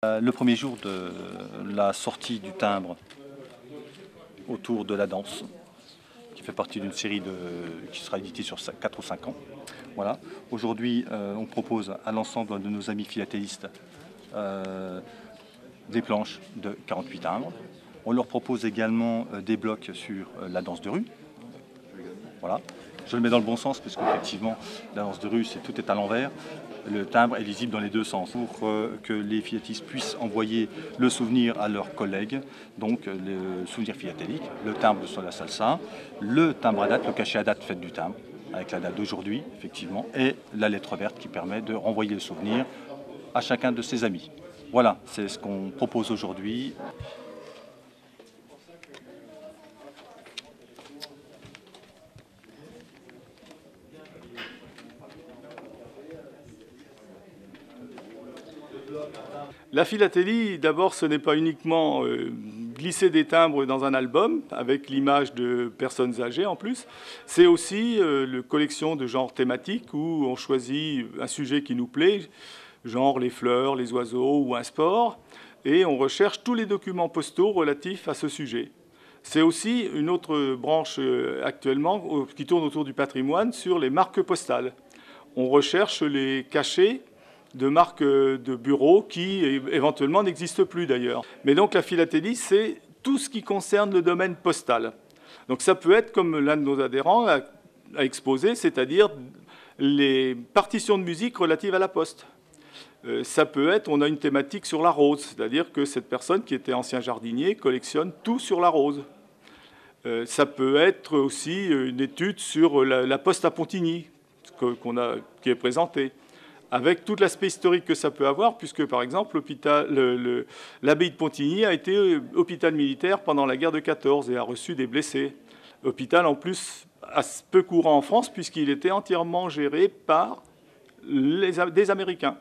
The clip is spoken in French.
Le premier jour de la sortie du timbre autour de la danse, qui fait partie d'une série qui sera éditée sur 4 ou 5 ans. Voilà. Aujourd'hui, on propose à l'ensemble de nos amis philatélistes des planches de 48 timbres. On leur propose également des blocs sur la danse de rue. Voilà. Je le mets dans le bon sens parce qu'effectivement, la danse de rue, tout est à l'envers. Le timbre est lisible dans les deux sens pour que les philatélistes puissent envoyer le souvenir à leurs collègues, donc le souvenir philatélique, le timbre sur la salsa, le timbre à date, le cachet à date fait du timbre, avec la date d'aujourd'hui, effectivement, et la lettre verte qui permet de renvoyer le souvenir à chacun de ses amis. Voilà, c'est ce qu'on propose aujourd'hui. La philatélie, d'abord, ce n'est pas uniquement glisser des timbres dans un album, avec l'image de personnes âgées en plus. C'est aussi la collection de genres thématiques où on choisit un sujet qui nous plaît, genre les fleurs, les oiseaux ou un sport, et on recherche tous les documents postaux relatifs à ce sujet. C'est aussi une autre branche actuellement qui tourne autour du patrimoine sur les marques postales. On recherche les cachets de marques de bureaux qui éventuellement n'existent plus d'ailleurs. Mais donc la philatélie, c'est tout ce qui concerne le domaine postal. Donc ça peut être, comme l'un de nos adhérents a exposé, c'est-à-dire les partitions de musique relatives à la poste. Ça peut être, on a une thématique sur la rose, c'est-à-dire que cette personne qui était ancien jardinier collectionne tout sur la rose. Ça peut être aussi une étude sur la poste à Pontigny, qui est présentée, avec tout l'aspect historique que ça peut avoir, puisque, par exemple, l'abbaye de Pontigny a été hôpital militaire pendant la guerre de 14 et a reçu des blessés. Hôpital, en plus, peu courant en France, puisqu'il était entièrement géré par des Américains.